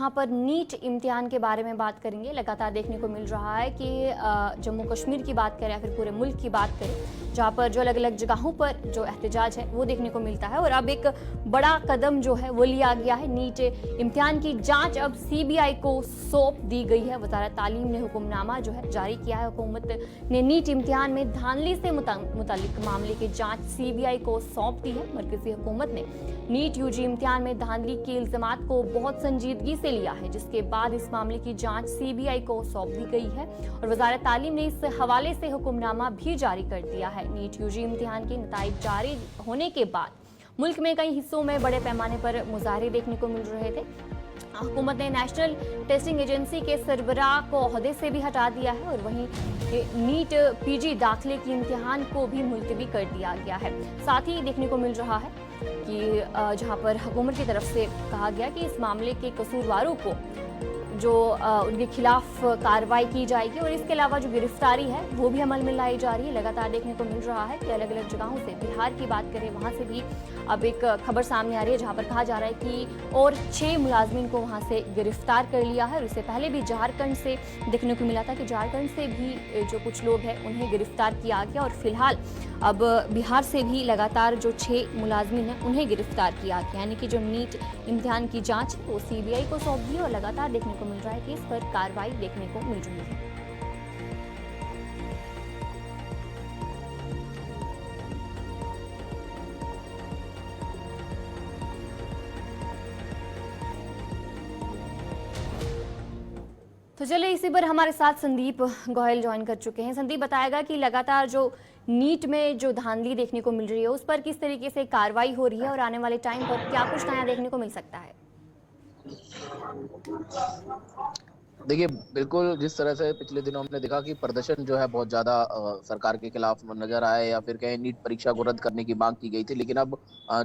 यहाँ पर नीट इम्तिहान के बारे में बात करेंगे। लगातार देखने को मिल रहा है कि जम्मू कश्मीर की बात करें या फिर पूरे मुल्क की बात करें, जहाँ पर जो अलग अलग जगहों पर जो एहतजाज है वो देखने को मिलता है। और अब एक बड़ा कदम जो है वो लिया गया है। नीट इम्तिहान की जांच अब सीबीआई को सौंप दी गई है। वजारत तालीम ने हुक्मनामा जो है जारी किया है। हुकूमत ने नीट इम्तिहान में धांधली से मुतालिक मामले की जांच सीबीआई को सौंप दी है। मरकजी हुकूमत ने नीट यूजी इम्तिहान में धांधली के इल्जामात को बहुत संजीदगी से लिया है, जिसके बाद इस मामले की जांच सीबीआई को सौंप दी गई है। और वजारत तालीम ने इस हवाले से हुक्मनामा भी जारी कर दिया है। नीट यूजी इम्तिहान के नताइज जारी होने के बाद मुल्क में कई हिस्सों में बड़े पैमाने पर मुजाहरे देखने को मिल रहे थे। हुकूमत ने नेशनल टेस्टिंग एजेंसी के सरबराह को ओहदे से भी हटा दिया है और वहीं नीट पीजी दाखिले की इम्तिहान को भी मुलतवी कर दिया गया है। साथ ही देखने को मिल रहा है कि जहां पर हुकूमत की तरफ से कहा गया कि इस मामले के कसूरवारों को जो उनके खिलाफ कार्रवाई की जाएगी और इसके अलावा जो गिरफ्तारी है वो भी अमल में लाई जा रही है। लगातार देखने को मिल रहा है कि अलग अलग जगहों से, बिहार की बात करें वहां से भी अब एक खबर सामने आ रही है जहां पर कहा जा रहा है कि और 6 मुलाजमीन को वहां से गिरफ्तार कर लिया है। और इससे पहले भी झारखंड से देखने को मिला था कि झारखंड से भी जो कुछ लोग हैं उन्हें गिरफ्तार किया गया और फिलहाल अब बिहार से भी लगातार जो 6 मुलाजमीन हैं उन्हें गिरफ्तार किया गया। यानी कि जो नीट इम्तिहान की जांच वो सीबीआई को सौंप दी और लगातार देखने को मिल रहा है कि इस पर कार्रवाई देखने को मिल रही है। तो चलिए इसी पर हमारे साथ संदीप गोयल ज्वाइन कर चुके हैं। संदीप बताएगा कि लगातार जो नीट में जो धांधली देखने को मिल रही है उस पर किस तरीके से कार्रवाई हो रही है और आने वाले टाइम पर क्या कुछ नया देखने को मिल सकता है। देखिए, बिल्कुल जिस तरह से पिछले दिनों हमने देखा कि प्रदर्शन जो है बहुत ज़्यादा सरकार के खिलाफ नज़र आए या फिर कहीं नीट परीक्षा को रद्द करने की मांग की गई थी, लेकिन अब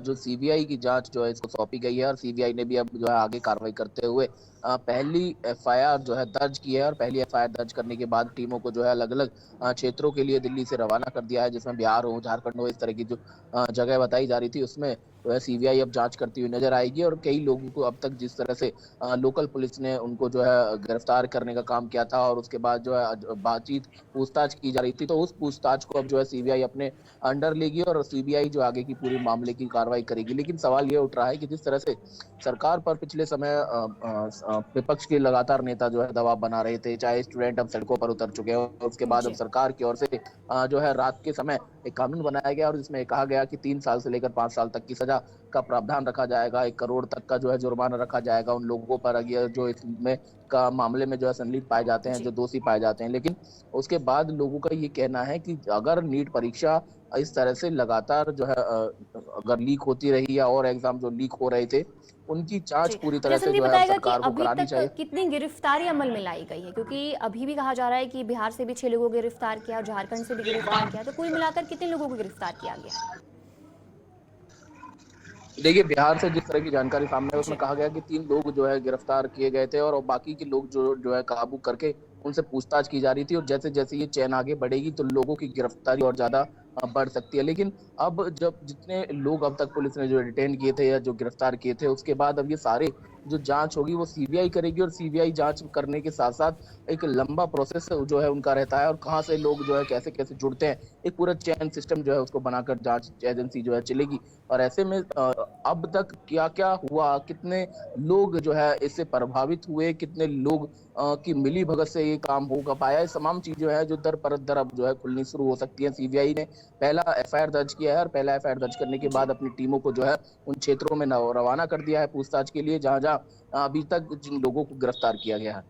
जो सीबीआई की जांच जो है इसको सौंपी गई है और सीबीआई ने भी अब जो है आगे कार्रवाई करते हुए पहली एफआईआर जो है दर्ज की है और पहली एफआईआर दर्ज करने के बाद टीमों को जो है अलग अलग क्षेत्रों के लिए दिल्ली से रवाना कर दिया है, जिसमें बिहार हो, झारखंड हो, इस तरह की जो जगह बताई जा रही थी उसमें जो है सीबीआई अब जांच करती हुई नजर आएगी। और कई लोगों को अब तक जिस तरह से लोकल पुलिस ने उनको जो है गिरफ्तार करने का काम किया था और उसके बाद जो है बातचीत पूछताछ की जा रही थी, तो उस पूछताछ को अब जो है सीबीआई अपने अंडर लेगी और सीबीआई जो आगे की पूरी मामले की कार्रवाई करेगी। लेकिन सवाल ये उठ रहा है कि जिस तरह से सरकार पर पिछले समय विपक्ष के लगातार नेता जो है दबाव बना रहे थे, चाहे स्टूडेंट अब सड़कों पर उतर चुके हैं और उसके बाद अब सरकार की ओर से जो है रात के समय एक कानून बनाया गया और इसमें कहा गया कि 3 साल से लेकर 5 साल तक की सजा का प्रावधान रखा जाएगा, 1 करोड़ तक का जो है जुर्माना रखा जाएगा उन लोगों पर जो इसमें का मामले में जो है संलिप्त पाए जाते हैं, जो दोषी पाए जाते हैं। लेकिन उसके बाद लोगों का ये कहना है कि अगर नीट परीक्षा इस तरह से लगातार जो है अगर लीक होती रही या और एग्जाम जो लीक हो रहे थे उनकी जांच पूरी तरह से जो है सरकार को करानी चाहिए। कितनी गिरफ्तारी अमल में लाई गई है, क्योंकि अभी भी कहा जा रहा है कि बिहार से भी 6 लोगों को गिरफ्तार किया और झारखंड से भी गिरफ्तार किया, तो कुल मिलाकर कितने लोगों को गिरफ्तार किया गया। देखिए, बिहार से जिस तरह की जानकारी सामने है उसमें कहा गया कि 3 लोग जो है गिरफ्तार किए गए थे और बाकी के लोग जो है काबू करके उनसे पूछताछ की जा रही थी और जैसे जैसे ये चेन आगे बढ़ेगी तो लोगों की गिरफ्तारी और ज्यादा बढ़ सकती है। लेकिन अब जब जितने लोग अब तक पुलिस ने जो डिटेन किए थे या जो गिरफ्तार किए थे उसके बाद अब ये सारे जो जांच होगी वो सीबीआई करेगी और सीबीआई जांच करने के साथ साथ एक लंबा प्रोसेस जो है उनका रहता है और कहाँ से लोग जो है कैसे कैसे जुड़ते हैं, एक पूरा चेन सिस्टम जो है उसको बनाकर जांच एजेंसी जो है चलेगी। और ऐसे में अब तक क्या क्या हुआ, कितने लोग जो है इससे प्रभावित हुए, कितने लोग की मिली भगत से ये काम हो पाया, ये तमाम चीज जो है जो दर परत दर अब जो है खुलनी शुरू हो सकती है। सीबीआई ने पहला एफआईआर दर्ज किया है और पहला एफआईआर दर्ज करने के बाद अपनी टीमों को जो है उन क्षेत्रों में रवाना कर दिया है पूछताछ के लिए जहां जहां अभी तक जिन लोगों को गिरफ्तार किया गया है।